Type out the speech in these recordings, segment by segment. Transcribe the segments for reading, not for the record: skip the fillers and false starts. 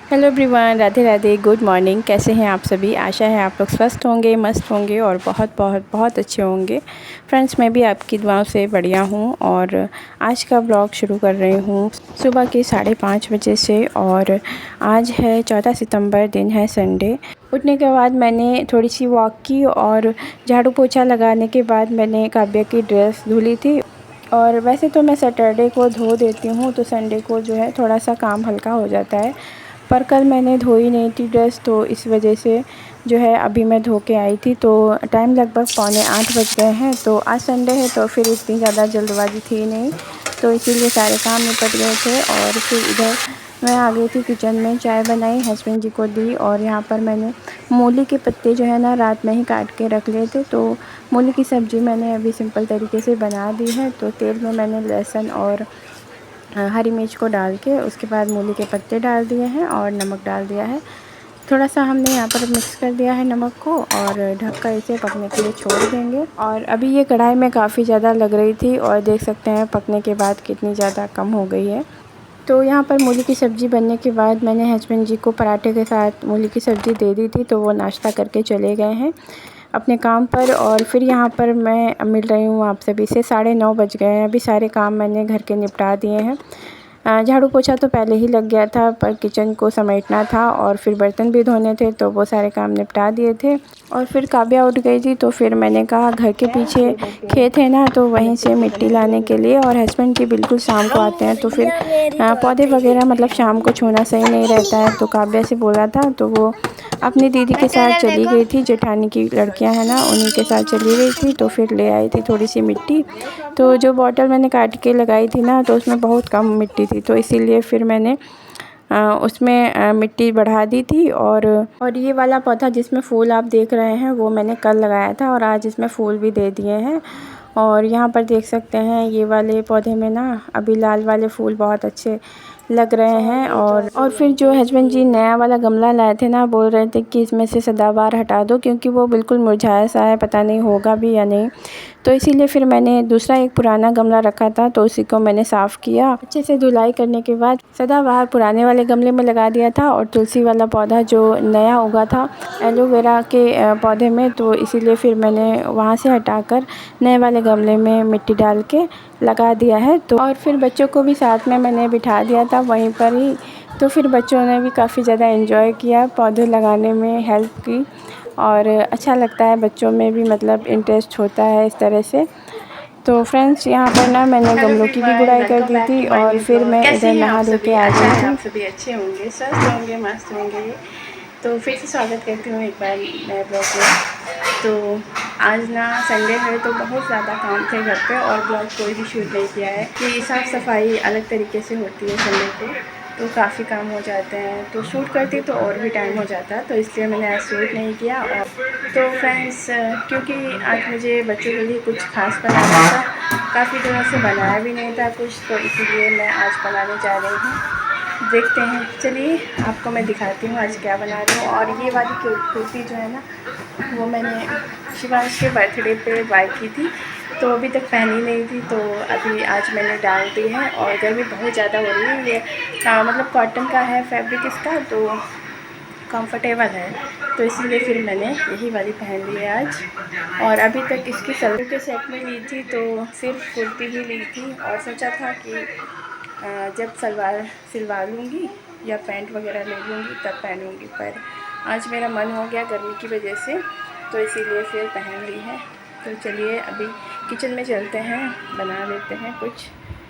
Hello everyone, Radhe Radhe, good morning. कैसे हैं आप सभी? आशा है आप लोग स्वस्थ होंगे, मस्त होंगे और बहुत बहुत बहुत अच्छे होंगे। फ्रेंड्स, मैं भी आपकी दुआओं से बढ़िया हूँ और आज का ब्लॉग शुरू कर रही हूँ सुबह के 5:30 बजे से। और आज है 14 सितंबर, दिन है संडे। उठने के बाद मैंने थोड़ी सी वॉक की और झाड़ू पोछा लगाने के बाद मैंने काव्या की ड्रेस धुली थी। और वैसे तो मैं सैटरडे को धो देती हूँ, तो संडे को जो है थोड़ा सा काम हल्का हो जाता है। पर कल मैंने धोई नहीं थी ड्रेस, तो इस वजह से जो है अभी मैं धो के आई थी। तो टाइम लगभग 7:45 बज गए हैं। तो आज संडे है तो फिर इतनी ज़्यादा जल्दबाजी थी नहीं, तो इसीलिए सारे काम निपट गए थे। और फिर इधर मैं आ गई थी किचन में, चाय बनाई, हस्बैंड जी को दी। और यहाँ पर मैंने मूली के पत्ते जो है ना रात में ही काट के रख लिए थे, तो मूली की सब्ज़ी मैंने अभी सिंपल तरीके से बना दी है। तो तेल में मैंने लहसुन और हरी मिर्च को डाल के उसके बाद मूली के पत्ते डाल दिए हैं और नमक डाल दिया है। थोड़ा सा हमने यहाँ पर मिक्स कर दिया है नमक को और ढक कर इसे पकने के लिए छोड़ देंगे। और अभी ये कढ़ाई में काफ़ी ज़्यादा लग रही थी और देख सकते हैं पकने के बाद कितनी ज़्यादा कम हो गई है। तो यहाँ पर मूली की सब्ज़ी बनने के बाद मैंने हस्बैंड जी को पराठे के साथ मूली की सब्ज़ी दे दी थी, तो वो नाश्ता करके चले गए हैं अपने काम पर। और फिर यहाँ पर मैं मिल रही हूँ आप सभी से। 9:30 बज गए हैं। अभी सारे काम मैंने घर के निपटा दिए हैं। झाड़ू पोछा तो पहले ही लग गया था, पर किचन को समेटना था और फिर बर्तन भी धोने थे, तो वो सारे काम निपटा दिए थे। और फिर काव्या उठ गई थी, तो फिर मैंने कहा घर के पीछे खेत है ना, तो वहीं से मिट्टी लाने के लिए। और हस्बैंड जी बिल्कुल शाम को आते हैं, तो फिर पौधे वगैरह मतलब शाम को छूना सही नहीं रहता है। तो काव्या से बोला था, तो वो अपनी दीदी के साथ चली गई थी। जेठानी की लड़कियां हैं ना, उन्हीं के साथ चली गई थी। तो फिर ले आई थी थोड़ी सी मिट्टी। तो जो बॉटल मैंने काट के लगाई थी ना, तो उसमें बहुत कम मिट्टी थी, तो इसीलिए फिर मैंने उसमें मिट्टी बढ़ा दी थी। और ये वाला पौधा जिसमें फूल आप देख रहे हैं, वो मैंने कल लगाया था और आज इसमें फूल भी दे दिए हैं। और यहाँ पर देख सकते हैं ये वाले पौधे में ना अभी लाल वाले फूल बहुत अच्छे लग रहे हैं। और फिर जो हस्बैंड जी नया वाला गमला लाए थे ना, बोल रहे थे कि इसमें से सदाबहार हटा दो, क्योंकि वो बिल्कुल मुरझाया सा है, पता नहीं होगा भी या नहीं। तो इसीलिए फिर मैंने दूसरा एक पुराना गमला रखा था, तो उसी को मैंने साफ़ किया। अच्छे से धुलाई करने के बाद सदाबहार पुराने वाले गमले में लगा दिया था और तुलसी वाला पौधा जो नया उगा था एलोवेरा के पौधे में, तो इसीलिए फिर मैंने वहाँ से हटाकर नए वाले गमले में मिट्टी डाल के लगा दिया है। तो और फिर बच्चों को भी साथ में मैंने बिठा दिया था वहीं पर ही। तो फिर बच्चों ने भी काफ़ी ज़्यादा एंजॉय किया, पौधे लगाने में हेल्प की। और अच्छा लगता है, बच्चों में भी मतलब इंटरेस्ट होता है इस तरह से। तो फ्रेंड्स, यहाँ पर ना मैंने गमलों की भी गुड़ाई कर दी थी और फिर मैं इधर नहा धो के आ गई थी। आप सभी अच्छे होंगे, स्वस्थ होंगे, मस्त होंगे। तो फिर से स्वागत करती हूँ एक बार नए ब्लॉग में। तो आज ना संडे है, तो बहुत ज़्यादा काम थे घर पे और ब्लॉग कोई भी शूट नहीं किया है। कि साफ़ सफाई अलग तरीके से होती है संडे को, तो काफ़ी काम हो जाते हैं। तो शूट करती तो और भी टाइम हो जाता, तो इसलिए मैंने आज शूट नहीं किया। और तो फ्रेंड्स, क्योंकि आज मुझे बच्चों के लिए कुछ खास बनाना था, काफ़ी दिनों से बनाया भी नहीं था कुछ, तो इसीलिए मैं आज बनाने जा रही हूँ। देखते हैं, चलिए आपको मैं दिखाती हूँ आज क्या बना रही हूँ। और ये वाली कुर्ती जो है ना, वो मैंने शिवांश के बर्थडे पे बाय की थी, तो अभी तक पहनी नहीं थी, तो अभी आज मैंने डाल दी है। और गर्मी बहुत ज़्यादा हो रही है। ये मतलब कॉटन का है फैब्रिक इसका, तो कंफर्टेबल है, तो इसलिए फिर मैंने यही वाली पहन ली है आज। और अभी तक इसकी सलवार के सेट में ली थी, तो सिर्फ कुर्ती ही ली थी और सोचा था कि जब सलवार सिलवा लूँगी या पैंट वगैरह ले लूँगी तब पहनूँगी, पर आज मेरा मन हो गया गर्मी की वजह से, तो इसीलिए फिर पहन ली है। तो चलिए अभी किचन में चलते हैं, बना लेते हैं कुछ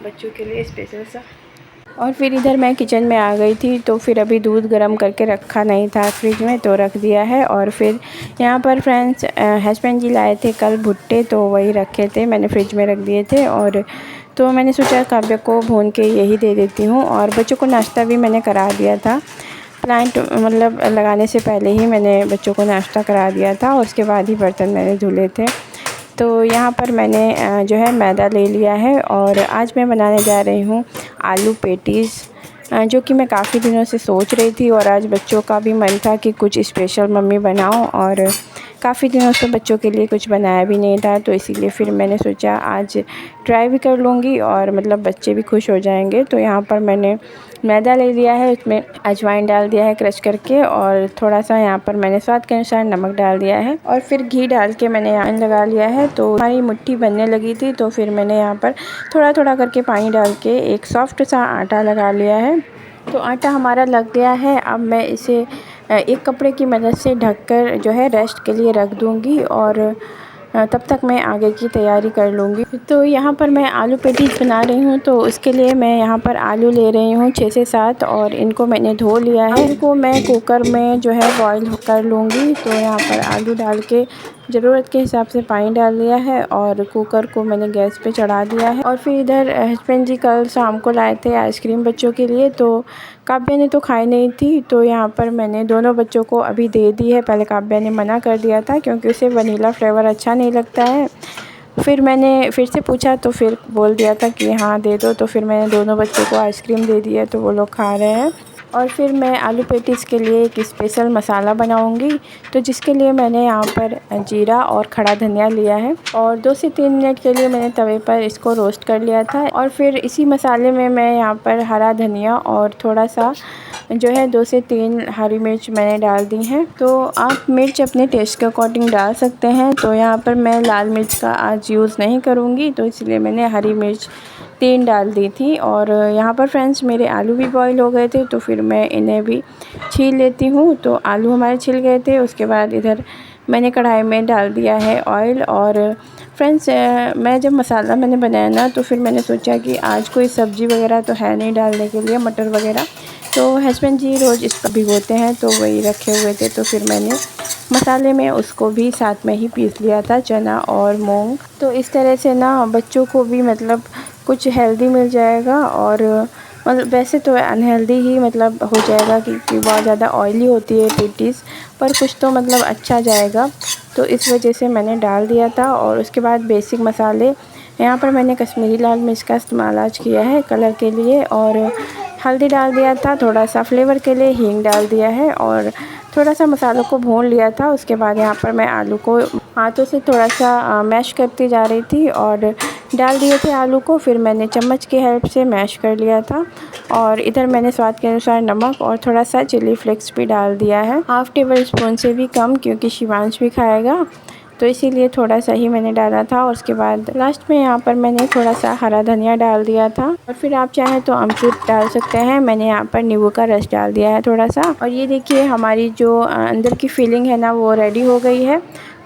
बच्चों के लिए स्पेशल सा। और फिर इधर मैं किचन में आ गई थी, तो फिर अभी दूध गर्म करके रखा नहीं था फ्रिज में, तो रख दिया है। और फिर यहाँ पर फ्रेंड्स हस्बैंड जी लाए थे कल भुट्टे, तो वही रखे थे, मैंने फ्रिज में रख दिए थे। और तो मैंने सोचा काव्य को भून के यही दे देती हूँ। और बच्चों को नाश्ता भी मैंने करा दिया था, प्लांट मतलब लगाने से पहले ही मैंने बच्चों को नाश्ता करा दिया था और उसके बाद ही बर्तन मैंने धुले थे। तो यहाँ पर मैंने जो है मैदा ले लिया है और आज मैं बनाने जा रही हूँ आलू पेटीज़, जो कि मैं काफ़ी दिनों से सोच रही थी। और आज बच्चों का भी मन था कि कुछ स्पेशल मम्मी बनाओ, और काफ़ी दिनों से बच्चों के लिए कुछ बनाया भी नहीं था, तो इसीलिए फिर मैंने सोचा आज ट्राई भी कर लूँगी और मतलब बच्चे भी खुश हो जाएंगे। तो यहाँ पर मैंने मैदा ले लिया है, उसमें अजवाइन डाल दिया है क्रश करके, और थोड़ा सा यहाँ पर मैंने स्वाद के अनुसार नमक डाल दिया है, और फिर घी डाल के मैंने यहाँ लगा लिया है। तो हमारी मुट्ठी बनने लगी थी, तो फिर मैंने यहाँ पर थोड़ा थोड़ा करके पानी डाल के एक सॉफ्ट सा आटा लगा लिया है। तो आटा हमारा लग गया है। अब मैं इसे एक कपड़े की मदद से ढककर जो है रेस्ट के लिए रख दूँगी, और तब तक मैं आगे की तैयारी कर लूँगी। तो यहाँ पर मैं आलू पेटीज़ बना रही हूँ, तो उसके लिए मैं यहाँ पर आलू ले रही हूँ 6 से 7, और इनको मैंने धो लिया है। इनको मैं कुकर में जो है बॉईल कर लूँगी। तो यहाँ पर आलू डाल के ज़रूरत के हिसाब से पानी डाल लिया है, और कुकर को मैंने गैस पे चढ़ा दिया है। और फिर इधर हस्बैंड जी कल शाम को लाए थे आइसक्रीम बच्चों के लिए, तो काव्या ने तो खाई नहीं थी, तो यहाँ पर मैंने दोनों बच्चों को अभी दे दी है। पहले काव्या ने मना कर दिया था क्योंकि उसे वनीला फ्लेवर अच्छा नहीं लगता है। फिर मैंने फिर से पूछा तो फिर बोल दिया था कि हाँ दे दो, तो फिर मैंने दोनों बच्चों को आइसक्रीम दे दी है, तो वो लोग खा रहे हैं। और फिर मैं आलू पेटीज़ के लिए एक स्पेशल मसाला बनाऊंगी, तो जिसके लिए मैंने यहाँ पर जीरा और खड़ा धनिया लिया है, और 2 से 3 मिनट के लिए मैंने तवे पर इसको रोस्ट कर लिया था। और फिर इसी मसाले में मैं यहाँ पर हरा धनिया और थोड़ा सा जो है 2 से 3 हरी मिर्च मैंने डाल दी हैं। तो आप मिर्च अपने टेस्ट के अकॉर्डिंग डाल सकते हैं। तो यहाँ पर मैं लाल मिर्च का आज यूज़ नहीं करूँगी, तो इसलिए मैंने हरी मिर्च 3 डाल दी थी। और यहाँ पर फ्रेंड्स मेरे आलू भी बॉईल हो गए थे, तो फिर मैं इन्हें भी छील लेती हूँ। तो आलू हमारे छिल गए थे, उसके बाद इधर मैंने कढ़ाई में डाल दिया है ऑयल। और फ्रेंड्स मैं जब मसाला मैंने बनाया ना, तो फिर मैंने सोचा कि आज कोई सब्ज़ी वगैरह तो है नहीं डालने के लिए, मटर वगैरह, तो हस्बैंड जी रोज़ इसको भिगोते हैं, तो वही रखे हुए थे। तो फिर मैंने मसाले में उसको भी साथ में ही पीस लिया था, चना और मूंग। तो इस तरह से ना बच्चों को भी मतलब कुछ हेल्दी मिल जाएगा, और मतलब वैसे तो अनहेल्दी ही मतलब हो जाएगा क्योंकि बहुत ज़्यादा ऑयली होती है पेटीज़, पर कुछ तो मतलब अच्छा जाएगा। तो इस वजह से मैंने डाल दिया था। और उसके बाद बेसिक मसाले यहाँ पर मैंने कश्मीरी लाल मिर्च का इस्तेमाल आज किया है कलर के लिए, और हल्दी डाल दिया था, थोड़ा सा फ्लेवर के लिए हींग डाल दिया है, और थोड़ा सा मसालों को भून लिया था। उसके बाद यहाँ पर मैं आलू को हाथों से थोड़ा सा मैश करती जा रही थी, और डाल दिए थे आलू को। फिर मैंने चम्मच की हेल्प से मैश कर लिया था, और इधर मैंने स्वाद के अनुसार नमक और थोड़ा सा चिली फ्लेक्स भी डाल दिया है, हाफ़ टेबल स्पून से भी कम, क्योंकि शिवांश भी खाएगा, तो इसीलिए थोड़ा सा ही मैंने डाला था। और उसके बाद लास्ट में यहाँ पर मैंने थोड़ा सा हरा धनिया डाल दिया था, और फिर आप चाहें तो अमचूर डाल सकते हैं। मैंने यहाँ पर नींबू का रस डाल दिया है थोड़ा सा। और ये देखिए हमारी जो अंदर की फीलिंग है ना, वो रेडी हो गई है।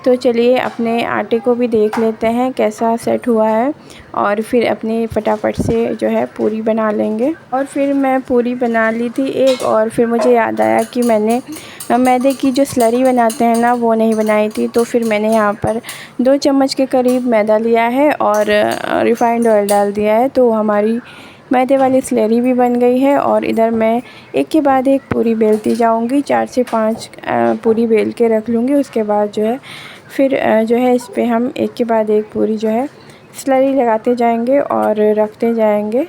तो चलिए अपने आटे को भी देख लेते हैं कैसा सेट हुआ है, और फिर अपने फटाफट से जो है पूरी बना लेंगे। और फिर मैं पूरी बना ली थी एक, और फिर मुझे याद आया कि मैंने मैदे की जो स्लरी बनाते हैं ना, वो नहीं बनाई थी। तो फिर मैंने यहाँ पर 2 चम्मच के करीब मैदा लिया है, और रिफ़ाइंड ऑयल डाल दिया है। तो हमारी मैदे वाली स्लरी भी बन गई है। और इधर मैं एक के बाद एक पूरी बेलती जाऊंगी, 4 से 5 पूरी बेल के रख लूँगी। उसके बाद जो है फिर जो है इस पे हम एक के बाद एक पूरी जो है स्लरी लगाते जाएंगे और रखते जाएंगे।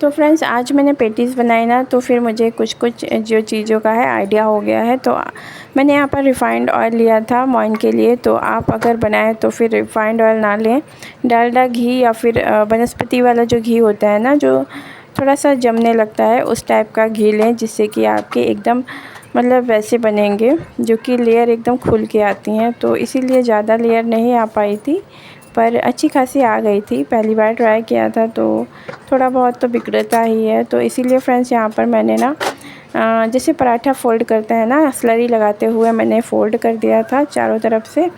तो फ्रेंड्स आज मैंने पेटीज़ बनाई ना, तो फिर मुझे कुछ कुछ जो चीज़ों का है आइडिया हो गया है। तो मैंने यहाँ पर रिफ़ाइंड ऑयल लिया था मोइन के लिए। तो आप अगर बनाएं तो फिर रिफ़ाइंड ऑयल ना लें, डालडा घी या फिर वनस्पति वाला जो घी होता है ना, जो थोड़ा सा जमने लगता है, उस टाइप का घी लें, जिससे कि आपके एकदम मतलब वैसे बनेंगे जो कि लेयर एकदम खुल के आती हैं। तो इसीलिए ज़्यादा लेयर नहीं आ पाई थी, पर अच्छी खासी आ गई थी। पहली बार ट्राई किया था, तो थोड़ा बहुत तो बिगड़ता ही है। तो इसीलिए फ्रेंड्स यहाँ पर मैंने ना जैसे पराठा फ़ोल्ड करते हैं ना, स्लरी लगाते हुए मैंने फ़ोल्ड कर दिया था चारों तरफ से।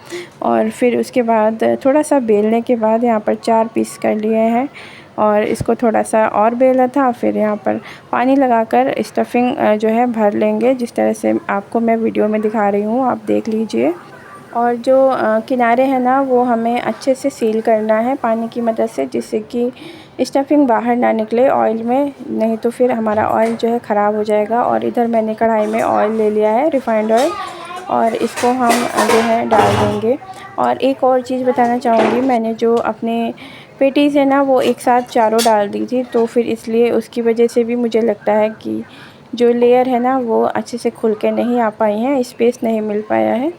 और फिर उसके बाद थोड़ा सा बेलने के बाद यहाँ पर 4 पीस कर लिए हैं, और इसको थोड़ा सा और बेला था। फिर यहाँ पर पानी लगाकर स्टफिंग जो है भर लेंगे, जिस तरह से आपको मैं वीडियो में दिखा रही हूँ, आप देख लीजिए। और जो किनारे हैं ना, वो हमें अच्छे से सील करना है पानी की मदद से, जिससे कि स्टफिंग बाहर ना निकले ऑयल में, नहीं तो फिर हमारा ऑयल जो है ख़राब हो जाएगा। और इधर मैंने कढ़ाई में ऑयल ले लिया है, रिफ़ाइंड ऑयल, और इसको हम जो है डाल देंगे। और एक और चीज़ बताना चाहूँगी, मैंने जो अपने पेटीज़ है ना, वो एक साथ चारों डाल दी थी, तो फिर इसलिए उसकी वजह से भी मुझे लगता है कि जो लेयर है ना, वो अच्छे से खुल के नहीं आ पाई हैं, स्पेस नहीं मिल पाया है।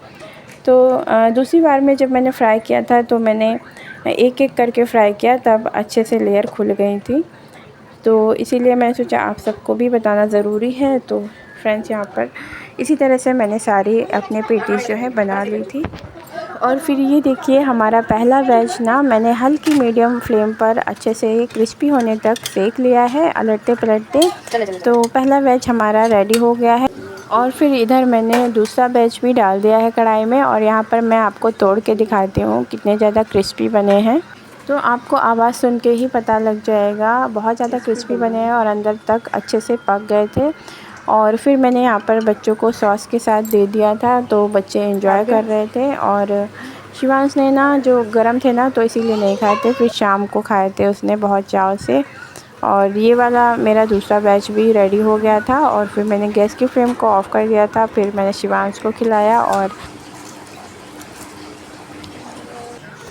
तो दूसरी बार में जब मैंने फ्राई किया था तो मैंने एक एक करके फ्राई किया, तब अच्छे से लेयर खुल गई थी। तो इसीलिए मैंने सोचा आप सबको भी बताना ज़रूरी है। तो फ्रेंड्स यहाँ पर इसी तरह से मैंने सारी अपने पेटीज़ जो है बना ली थी। और फिर ये देखिए हमारा पहला वेज ना मैंने हल्की मीडियम फ्लेम पर अच्छे से क्रिस्पी होने तक सेक लिया है, अलटते पलटते। तो पहला वेज हमारा रेडी हो गया है। और फिर इधर मैंने दूसरा वेज भी डाल दिया है कढ़ाई में, और यहाँ पर मैं आपको तोड़ के दिखाती हूँ कितने ज़्यादा क्रिस्पी बने हैं। तो आपको आवाज़ सुन के ही पता लग जाएगा, बहुत ज़्यादा क्रिस्पी बने हैं और अंदर तक अच्छे से पक गए थे। और फिर मैंने यहाँ पर बच्चों को सॉस के साथ दे दिया था, तो बच्चे एंजॉय कर रहे थे। और शिवांश ने ना जो गरम थे ना तो इसीलिए नहीं खाए थे, फिर शाम को खाए थे उसने बहुत चाव से। और ये वाला मेरा दूसरा बैच भी रेडी हो गया था, और फिर मैंने गैस की फ्लेम को ऑफ़ कर दिया था। फिर मैंने शिवांश को खिलाया, और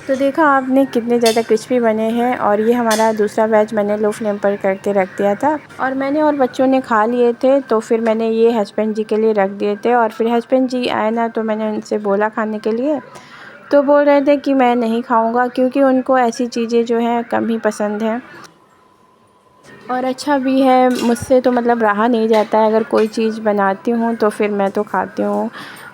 तो देखा आपने कितने ज़्यादा क्रिस्पी बने हैं। और ये हमारा दूसरा बैच मैंने लो फ्लेम पर करके रख दिया था, और मैंने और बच्चों ने खा लिए थे। तो फिर मैंने ये हस्बैंड जी के लिए रख दिए थे, और फिर हस्बैंड जी आए ना तो मैंने उनसे बोला खाने के लिए, तो बोल रहे थे कि मैं नहीं खाऊंगा, क्योंकि उनको ऐसी चीज़ें जो हैं कम ही पसंद हैं। और अच्छा भी है, मुझसे तो मतलब रहा नहीं जाता है, अगर कोई चीज़ बनाती हूँ तो फिर मैं तो खाती हूँ।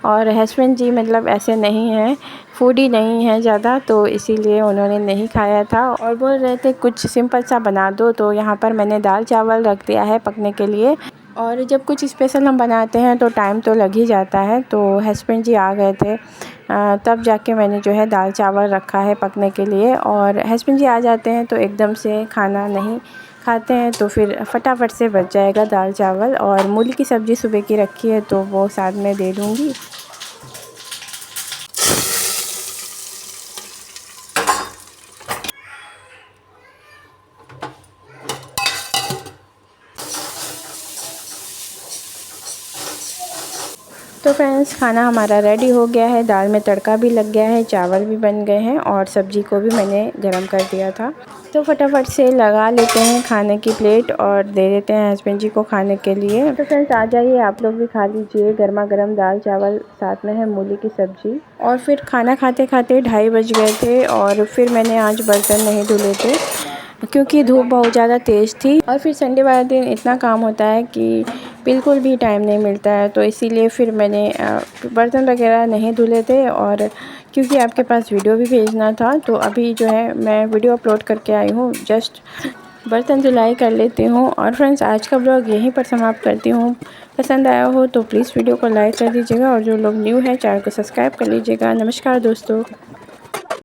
और हस्बैंड जी मतलब ऐसे नहीं हैं, फूडी नहीं हैं ज़्यादा, तो इसीलिए उन्होंने नहीं खाया था और बोल रहे थे कुछ सिंपल सा बना दो। तो यहाँ पर मैंने दाल चावल रख दिया है पकने के लिए। और जब कुछ स्पेशल हम बनाते हैं तो टाइम तो लग ही जाता है। तो हस्बैंड जी आ गए थे तब जाके मैंने जो है दाल चावल रखा है पकने के लिए। और हस्बैंड जी आ जाते हैं तो एकदम से खाना नहीं खाते हैं, तो फिर फटाफट से बच जाएगा दाल चावल। और मूली की सब्ज़ी सुबह की रखी है तो वो साथ में दे दूँगी। तो फ्रेंड्स खाना हमारा रेडी हो गया है, दाल में तड़का भी लग गया है, चावल भी बन गए हैं, और सब्ज़ी को भी मैंने गरम कर दिया था। तो फटाफट से लगा लेते हैं खाने की प्लेट और दे देते हैं हस्बैंड जी को खाने के लिए। तो फ्रेंड्स आ जाइए, आप लोग भी खा लीजिए, गर्मा गर्म दाल चावल, साथ में है मूली की सब्ज़ी। और फिर खाना खाते खाते 2:30 बज गए थे, और फिर मैंने आज बर्तन नहीं धुले थे क्योंकि धूप बहुत ज़्यादा तेज़ थी। और फिर संडे वाले दिन इतना काम होता है कि बिल्कुल भी टाइम नहीं मिलता है, तो इसीलिए फिर मैंने बर्तन वगैरह नहीं धुले थे। और क्योंकि आपके पास वीडियो भी भेजना था, तो अभी जो है मैं वीडियो अपलोड करके आई हूँ, जस्ट बर्तन धुलाई कर लेती हूँ। और फ्रेंड्स आज का ब्लॉग यहीं पर समाप्त करती हूँ। पसंद आया हो तो प्लीज़ वीडियो को लाइक कर दीजिएगा, और जो लोग न्यू है चैनल को सब्सक्राइब कर लीजिएगा। नमस्कार दोस्तों।